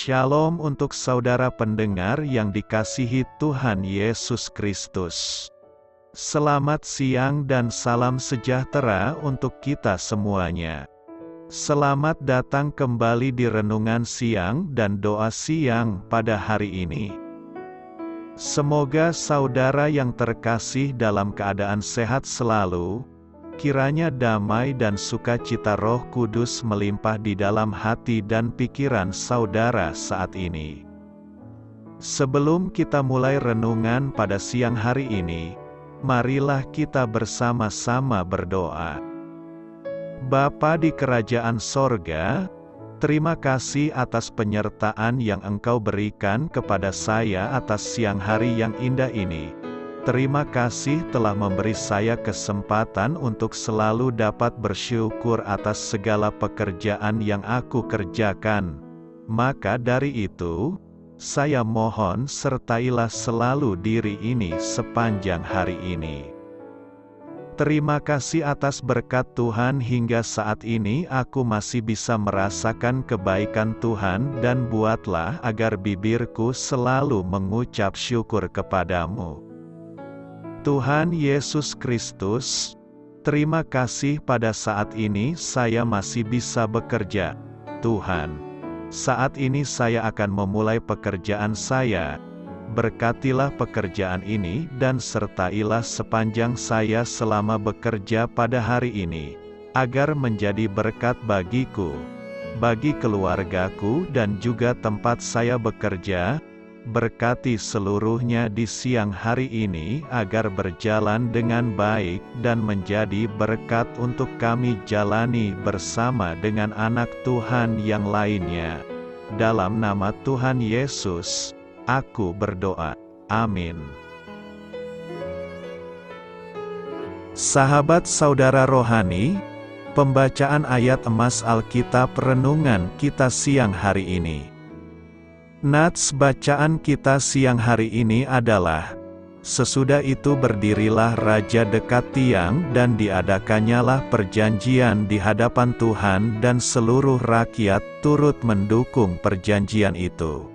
Shalom untuk saudara pendengar yang dikasihi Tuhan Yesus Kristus. Selamat siang dan salam sejahtera untuk kita semuanya. Selamat datang kembali di renungan siang dan doa siang pada hari ini. Semoga saudara yang terkasih dalam keadaan sehat selalu. Kiranya damai dan sukacita Roh Kudus melimpah di dalam hati dan pikiran saudara saat ini. Sebelum kita mulai renungan pada siang hari ini, marilah kita bersama-sama berdoa. Bapa di kerajaan sorga, terima kasih atas penyertaan yang Engkau berikan kepada saya atas siang hari yang indah ini. Terima kasih telah memberi saya kesempatan untuk selalu dapat bersyukur atas segala pekerjaan yang aku kerjakan. Maka dari itu, saya mohon sertailah selalu diri ini sepanjang hari ini. Terima kasih atas berkat Tuhan hingga saat ini aku masih bisa merasakan kebaikan Tuhan dan buatlah agar bibirku selalu mengucap syukur kepadamu. Tuhan Yesus Kristus, terima kasih pada saat ini saya masih bisa bekerja. Tuhan, saat ini saya akan memulai pekerjaan saya. Berkatilah pekerjaan ini dan sertailah sepanjang saya selama bekerja pada hari ini, agar menjadi berkat bagiku, bagi keluargaku dan juga tempat saya bekerja. Berkati seluruhnya di siang hari ini agar berjalan dengan baik dan menjadi berkat untuk kami jalani bersama dengan anak Tuhan yang lainnya. Dalam nama Tuhan Yesus, aku berdoa. Amin. Sahabat saudara rohani, pembacaan ayat emas Alkitab renungan kita siang hari ini. Nats bacaan kita siang hari ini adalah, sesudah itu berdirilah raja dekat tiang dan diadakannyalah perjanjian di hadapan Tuhan dan seluruh rakyat turut mendukung perjanjian itu.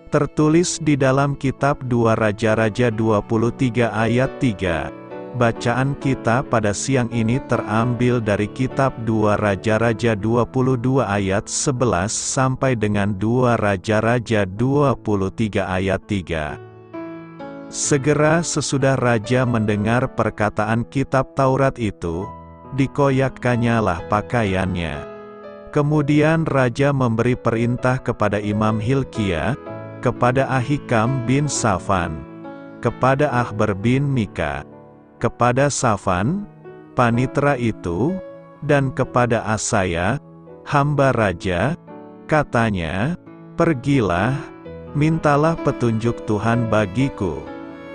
Tertulis di dalam kitab 2 Raja-Raja 23 ayat 3. Bacaan kita pada siang ini terambil dari kitab 2 Raja-Raja 22 ayat 11 sampai dengan 2 Raja-Raja 23 ayat 3. Segera sesudah raja mendengar perkataan kitab Taurat itu, dikoyakkannyalah pakaiannya. Kemudian raja memberi perintah kepada Imam Hilkia, kepada Ahikam bin Safan, kepada Akhbar bin Mika, kepada Safan, panitera itu, dan kepada Asaya, hamba raja, katanya, "Pergilah, mintalah petunjuk Tuhan bagiku,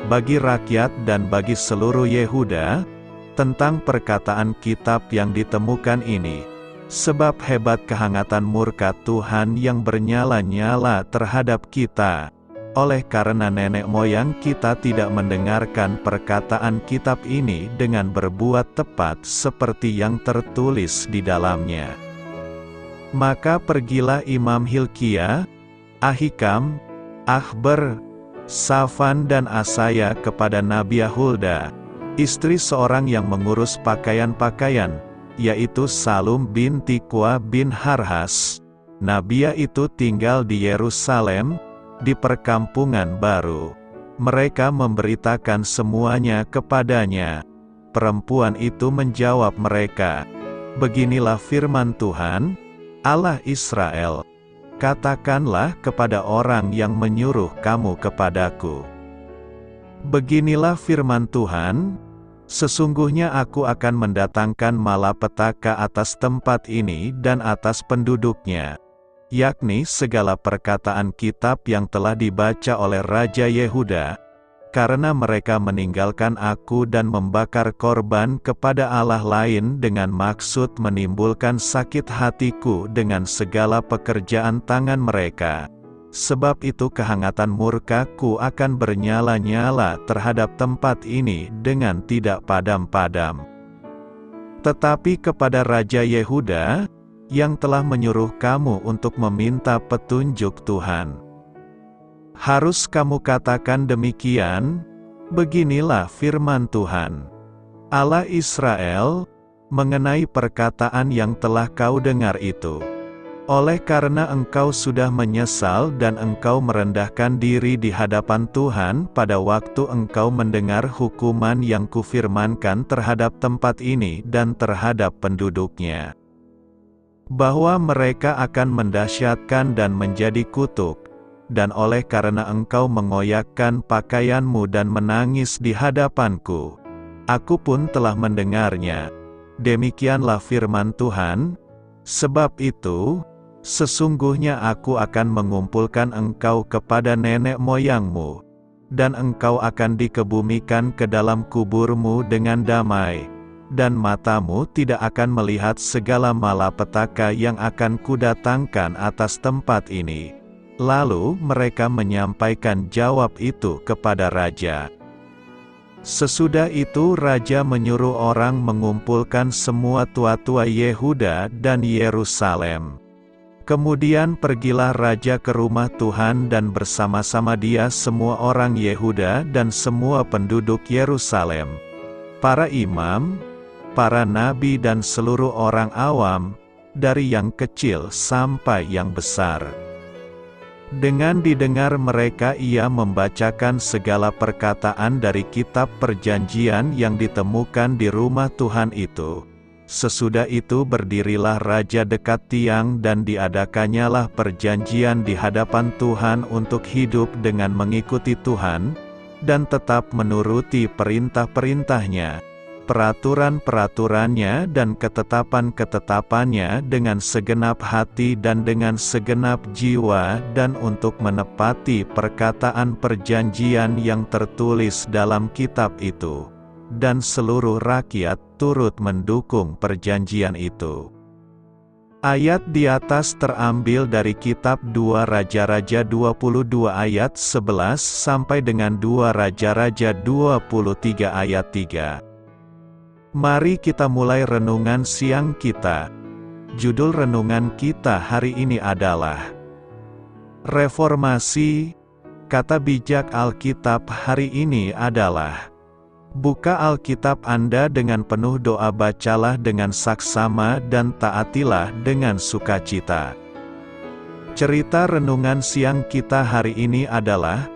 bagi rakyat dan bagi seluruh Yehuda, tentang perkataan kitab yang ditemukan ini, sebab hebat kehangatan murka Tuhan yang bernyala-nyala terhadap kita. Oleh karena nenek moyang kita tidak mendengarkan perkataan kitab ini dengan berbuat tepat seperti yang tertulis di dalamnya. Maka pergilah Imam Hilkia, Ahikam, Akhbar, Safan dan Asaya kepada Nabiah Hulda, istri seorang yang mengurus pakaian-pakaian, yaitu Salum bin Tikwa bin Harhas. Nabiah itu tinggal di Yerusalem, di perkampungan baru. Mereka memberitakan semuanya kepadanya. Perempuan itu menjawab mereka, "Beginilah firman Tuhan, Allah Israel. Katakanlah kepada orang yang menyuruh kamu kepadaku. Beginilah firman Tuhan, sesungguhnya aku akan mendatangkan malapetaka atas tempat ini dan atas penduduknya, yakni segala perkataan kitab yang telah dibaca oleh Raja Yehuda, karena mereka meninggalkan aku dan membakar korban kepada Allah lain dengan maksud menimbulkan sakit hatiku dengan segala pekerjaan tangan mereka. Sebab itu kehangatan murkaku akan bernyala-nyala terhadap tempat ini dengan tidak padam-padam. Tetapi kepada Raja Yehuda, yang telah menyuruh kamu untuk meminta petunjuk Tuhan. Harus kamu katakan demikian? Beginilah firman Tuhan, Allah Israel, mengenai perkataan yang telah kau dengar itu. Oleh karena engkau sudah menyesal dan engkau merendahkan diri di hadapan Tuhan pada waktu engkau mendengar hukuman yang kufirmankan terhadap tempat ini dan terhadap penduduknya, bahwa mereka akan mendahsyatkan dan menjadi kutuk, dan oleh karena engkau mengoyakkan pakaianmu dan menangis di hadapanku, aku pun telah mendengarnya. Demikianlah firman Tuhan, sebab itu, sesungguhnya aku akan mengumpulkan engkau kepada nenek moyangmu, dan engkau akan dikebumikan ke dalam kuburmu dengan damai, dan matamu tidak akan melihat segala malapetaka yang akan kudatangkan atas tempat ini. Lalu mereka menyampaikan jawab itu kepada raja. Sesudah itu raja menyuruh orang mengumpulkan semua tua-tua Yehuda dan Yerusalem. Kemudian pergilah raja ke rumah Tuhan dan bersama-sama dia semua orang Yehuda dan semua penduduk Yerusalem, para imam, para nabi dan seluruh orang awam, dari yang kecil sampai yang besar. Dengan didengar mereka ia membacakan segala perkataan dari kitab perjanjian yang ditemukan di rumah Tuhan itu. Sesudah itu berdirilah raja dekat tiang dan diadakanyalah perjanjian di hadapan Tuhan untuk hidup dengan mengikuti Tuhan, dan tetap menuruti perintah-perintahnya, peraturan-peraturannya dan ketetapan-ketetapannya dengan segenap hati dan dengan segenap jiwa dan untuk menepati perkataan perjanjian yang tertulis dalam kitab itu. Dan seluruh rakyat turut mendukung perjanjian itu. Ayat di atas terambil dari kitab 2 Raja-Raja 22 ayat 11 sampai dengan 2 Raja-Raja 23 ayat 3. Mari kita mulai renungan siang kita. Judul renungan kita hari ini adalah Reformasi. Kata bijak Alkitab hari ini adalah: buka Alkitab Anda dengan penuh doa, bacalah dengan saksama dan taatilah dengan sukacita. Cerita renungan siang kita hari ini adalah,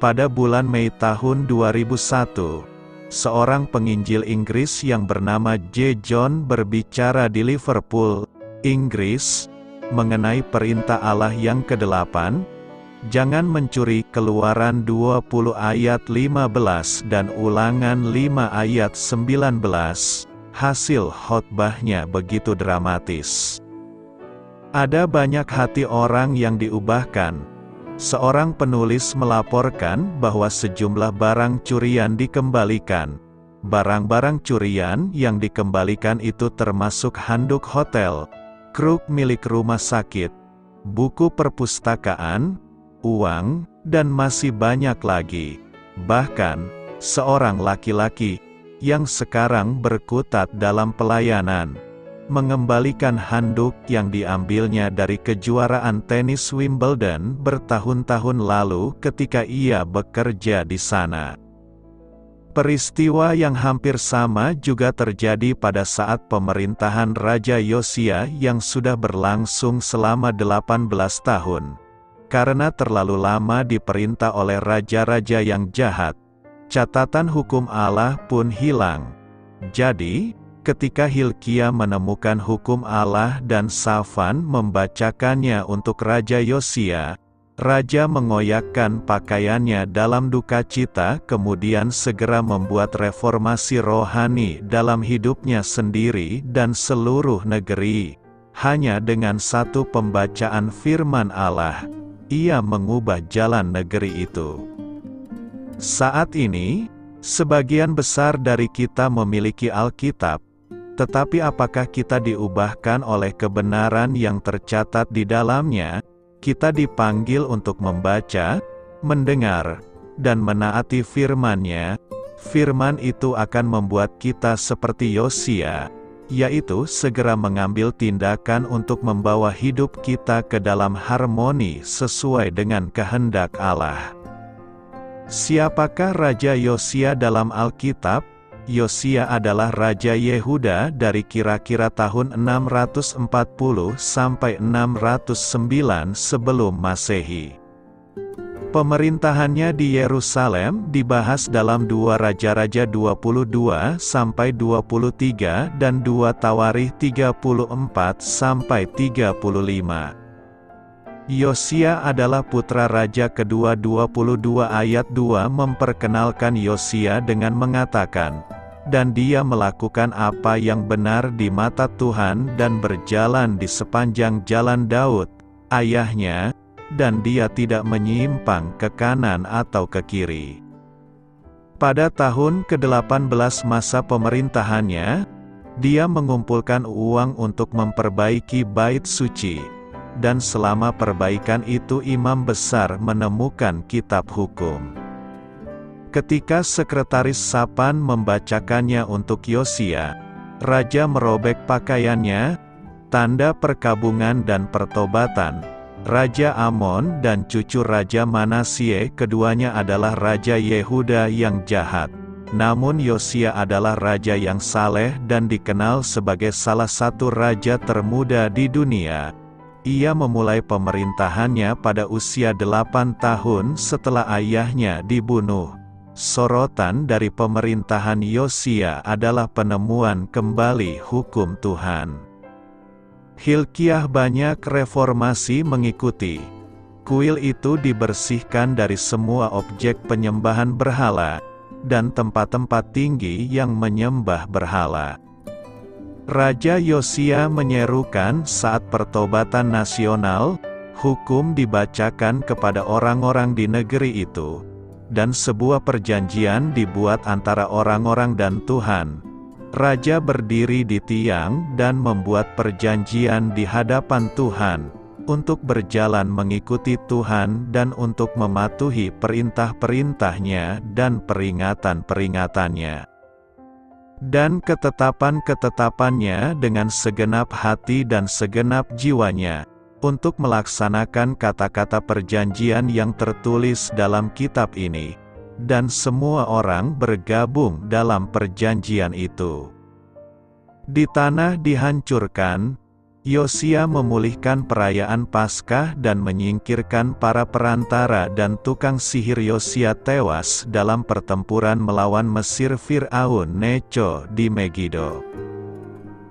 pada bulan Mei tahun 2001, seorang penginjil Inggris yang bernama J. John berbicara di Liverpool, Inggris, mengenai perintah Allah yang ke-8, jangan mencuri. Keluaran 20 ayat 15 dan Ulangan 5 ayat 19. Hasil khotbahnya begitu dramatis. Ada banyak hati orang yang diubahkan. Seorang penulis melaporkan bahwa sejumlah barang curian dikembalikan. Barang-barang curian yang dikembalikan itu termasuk handuk hotel, kruk milik rumah sakit, buku perpustakaan, uang, dan masih banyak lagi. Bahkan, seorang laki-laki, yang sekarang berkutat dalam pelayanan, mengembalikan handuk yang diambilnya dari kejuaraan tenis Wimbledon bertahun-tahun lalu ketika ia bekerja di sana. Peristiwa yang hampir sama juga terjadi pada saat pemerintahan Raja Yosia yang sudah berlangsung selama 18 tahun. Karena terlalu lama diperintah oleh raja-raja yang jahat, catatan hukum Allah pun hilang. Jadi, ketika Hilkia menemukan hukum Allah dan Safan membacakannya untuk Raja Yosia, raja mengoyakkan pakaiannya dalam duka cita, kemudian segera membuat reformasi rohani dalam hidupnya sendiri dan seluruh negeri. Hanya dengan satu pembacaan firman Allah, ia mengubah jalan negeri itu. Saat ini, sebagian besar dari kita memiliki Alkitab, tetapi apakah kita diubahkan oleh kebenaran yang tercatat di dalamnya? Kita dipanggil untuk membaca, mendengar, dan menaati firman-Nya. Firman itu akan membuat kita seperti Yosia, yaitu segera mengambil tindakan untuk membawa hidup kita ke dalam harmoni sesuai dengan kehendak Allah. Siapakah Raja Yosia dalam Alkitab? Yosia adalah Raja Yehuda dari kira-kira tahun 640 sampai 609 sebelum Masehi. Pemerintahannya di Yerusalem dibahas dalam 2 Raja-Raja 22 sampai 23 dan 2 Tawarikh 34 sampai 35. Yosia adalah putra raja kedua. 22 ayat 2 memperkenalkan Yosia dengan mengatakan, "Dan dia melakukan apa yang benar di mata Tuhan dan berjalan di sepanjang jalan Daud, ayahnya, dan dia tidak menyimpang ke kanan atau ke kiri." Pada tahun ke-18 masa pemerintahannya, dia mengumpulkan uang untuk memperbaiki bait suci, dan selama perbaikan itu imam besar menemukan kitab hukum. Ketika sekretaris Safan membacakannya untuk Yosia, raja merobek pakaiannya, tanda perkabungan dan pertobatan. Raja Amon dan cucu Raja Manasye keduanya adalah Raja Yehuda yang jahat. Namun Yosia adalah raja yang saleh dan dikenal sebagai salah satu raja termuda di dunia. Ia memulai pemerintahannya pada usia 8 tahun setelah ayahnya dibunuh. Sorotan dari pemerintahan Yosia adalah penemuan kembali hukum Tuhan. Hilkiah banyak reformasi mengikuti. Kuil itu dibersihkan dari semua objek penyembahan berhala, dan tempat-tempat tinggi yang menyembah berhala. Raja Yosia menyerukan saat pertobatan nasional, hukum dibacakan kepada orang-orang di negeri itu, dan sebuah perjanjian dibuat antara orang-orang dan Tuhan. Raja berdiri di tiang dan membuat perjanjian di hadapan Tuhan, untuk berjalan mengikuti Tuhan dan untuk mematuhi perintah-perintahnya dan peringatan-peringatannya. Dan ketetapan-ketetapannya dengan segenap hati dan segenap jiwanya, untuk melaksanakan kata-kata perjanjian yang tertulis dalam kitab ini. Dan semua orang bergabung dalam perjanjian itu. Di tanah dihancurkan, Yosia memulihkan perayaan Paskah dan menyingkirkan para perantara dan tukang sihir. Yosia tewas dalam pertempuran melawan Mesir Fir'aun Neco di Megido.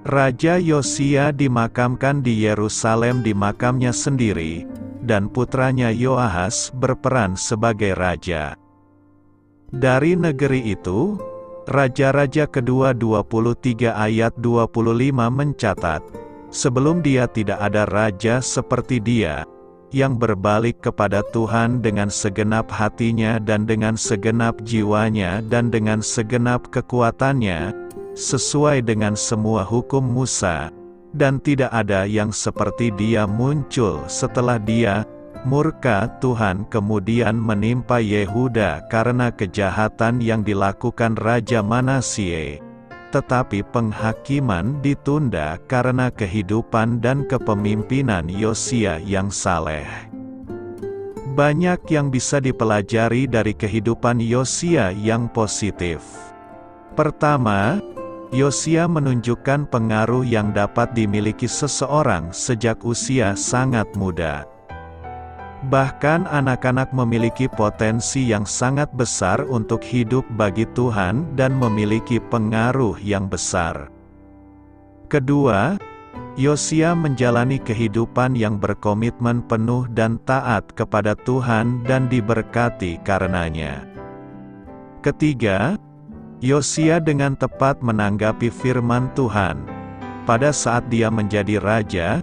Raja Yosia dimakamkan di Yerusalem di makamnya sendiri, dan putranya Yoahas berperan sebagai raja. Dari negeri itu, Raja-Raja kedua 23 ayat 25 mencatat, sebelum dia tidak ada raja seperti dia, yang berbalik kepada Tuhan dengan segenap hatinya dan dengan segenap jiwanya dan dengan segenap kekuatannya, sesuai dengan semua hukum Musa, dan tidak ada yang seperti dia muncul setelah dia. Murka Tuhan kemudian menimpa Yehuda karena kejahatan yang dilakukan Raja Manasye. Tetapi penghakiman ditunda karena kehidupan dan kepemimpinan Yosia yang saleh. Banyak yang bisa dipelajari dari kehidupan Yosia yang positif. Pertama, Yosia menunjukkan pengaruh yang dapat dimiliki seseorang sejak usia sangat muda. Bahkan anak-anak memiliki potensi yang sangat besar untuk hidup bagi Tuhan dan memiliki pengaruh yang besar. Kedua, Yosia menjalani kehidupan yang berkomitmen penuh dan taat kepada Tuhan dan diberkati karenanya. Ketiga, Yosia dengan tepat menanggapi firman Tuhan. Pada saat dia menjadi raja,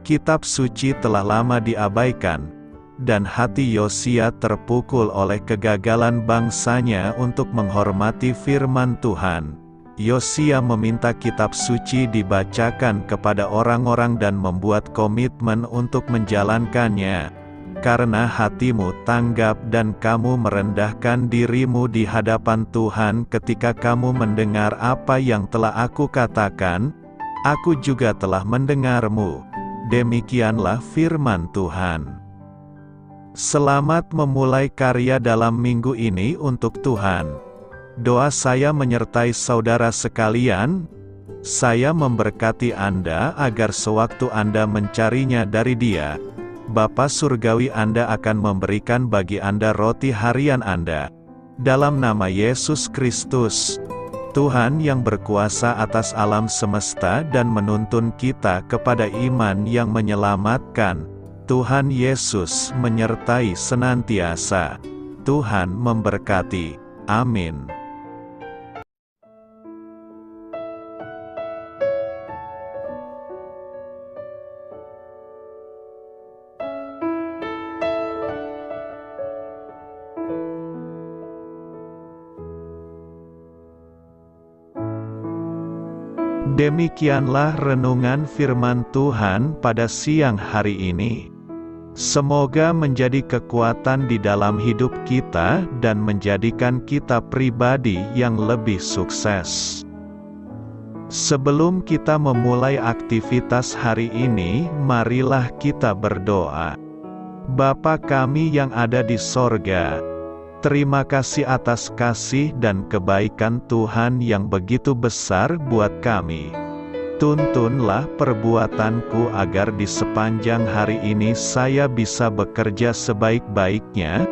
kitab suci telah lama diabaikan, dan hati Yosia terpukul oleh kegagalan bangsanya untuk menghormati firman Tuhan. Yosia meminta kitab suci dibacakan kepada orang-orang dan membuat komitmen untuk menjalankannya. Karena hatimu tanggap dan kamu merendahkan dirimu di hadapan Tuhan ketika kamu mendengar apa yang telah aku katakan, Aku juga telah mendengarmu. Demikianlah firman Tuhan. Selamat memulai karya dalam minggu ini untuk Tuhan. Doa saya menyertai saudara sekalian. Saya memberkati Anda agar sewaktu Anda mencarinya dari Dia, Bapa Surgawi Anda akan memberikan bagi Anda roti harian Anda. Dalam nama Yesus Kristus, Tuhan yang berkuasa atas alam semesta dan menuntun kita kepada iman yang menyelamatkan, Tuhan Yesus menyertai senantiasa. Tuhan memberkati. Amin. Demikianlah renungan firman Tuhan pada siang hari ini. Semoga menjadi kekuatan di dalam hidup kita dan menjadikan kita pribadi yang lebih sukses. Sebelum kita memulai aktivitas hari ini, marilah kita berdoa. Bapa kami yang ada di sorga, terima kasih atas kasih dan kebaikan Tuhan yang begitu besar buat kami. Tuntunlah perbuatanku agar di sepanjang hari ini saya bisa bekerja sebaik-baiknya,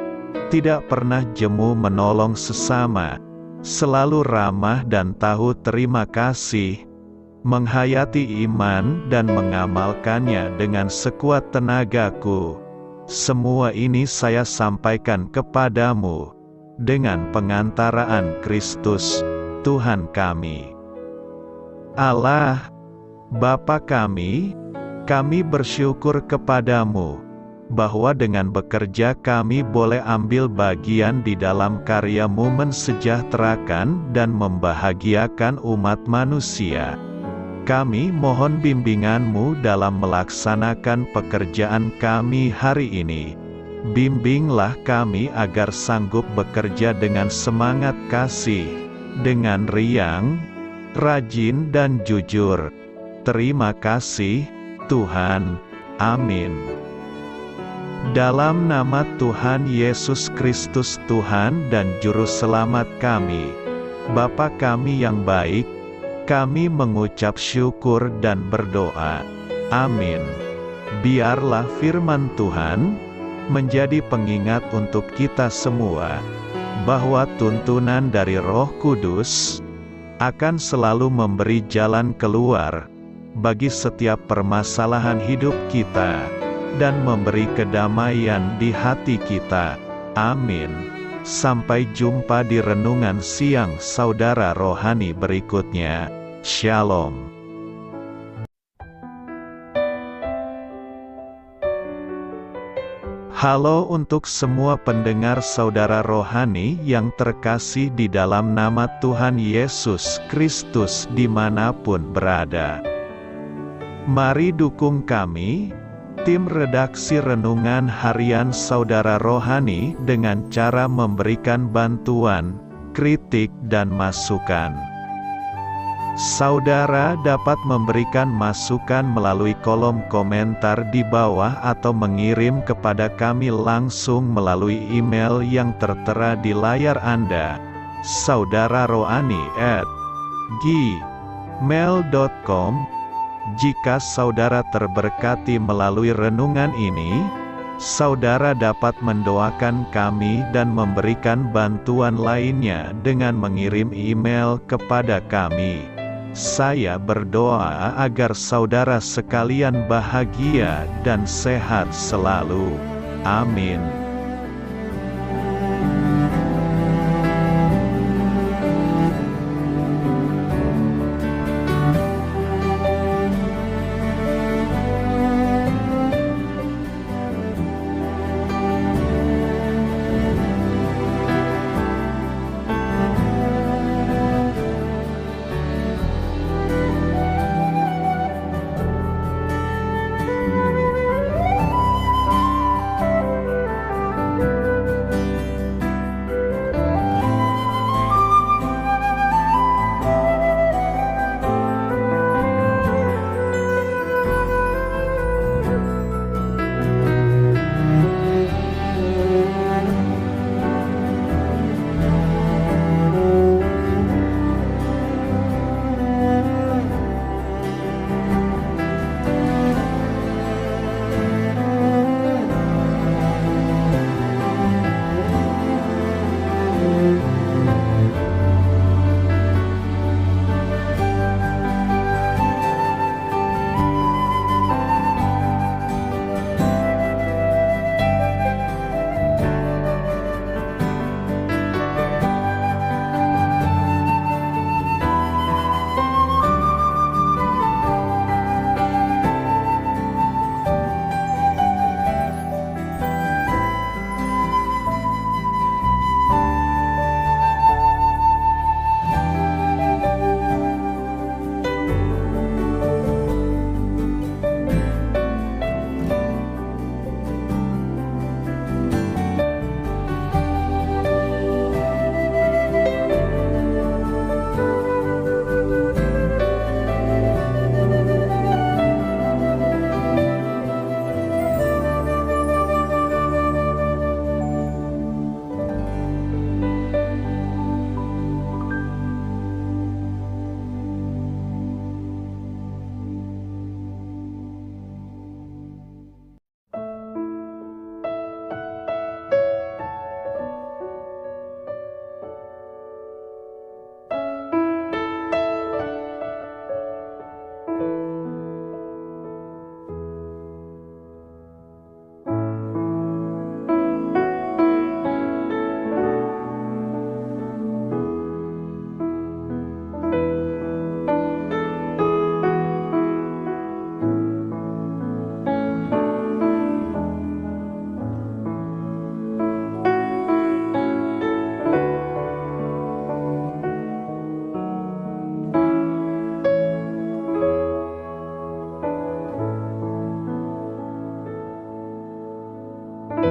tidak pernah jemu menolong sesama, selalu ramah dan tahu terima kasih, menghayati iman dan mengamalkannya dengan sekuat tenagaku. Semua ini saya sampaikan kepadamu, dengan pengantaraan Kristus, Tuhan kami. Allah, Bapa kami bersyukur kepadamu, bahwa dengan bekerja kami boleh ambil bagian di dalam karya-Mu mensejahterakan dan membahagiakan umat manusia. Kami mohon bimbingan-Mu dalam melaksanakan pekerjaan kami hari ini. Bimbinglah kami agar sanggup bekerja dengan semangat kasih, dengan riang, rajin dan jujur. Terima kasih, Tuhan. Amin. Dalam nama Tuhan Yesus Kristus Tuhan dan Juru Selamat kami, Bapa kami yang baik, kami mengucap syukur dan berdoa. Amin. Biarlah firman Tuhan menjadi pengingat untuk kita semua, bahwa tuntunan dari Roh Kudus akan selalu memberi jalan keluar bagi setiap permasalahan hidup kita, dan memberi kedamaian di hati kita. Amin. Sampai jumpa di renungan siang saudara rohani berikutnya. Shalom. Halo untuk semua pendengar saudara rohani yang terkasih di dalam nama Tuhan Yesus Kristus dimanapun berada. Mari dukung kami, tim redaksi Renungan Harian Saudara Rohani dengan cara memberikan bantuan, kritik dan masukan. Saudara dapat memberikan masukan melalui kolom komentar di bawah atau mengirim kepada kami langsung melalui email yang tertera di layar Anda, saudararohani@gmail.com. Jika saudara terberkati melalui renungan ini, saudara dapat mendoakan kami dan memberikan bantuan lainnya dengan mengirim email kepada kami. Saya berdoa agar saudara sekalian bahagia dan sehat selalu. Amin.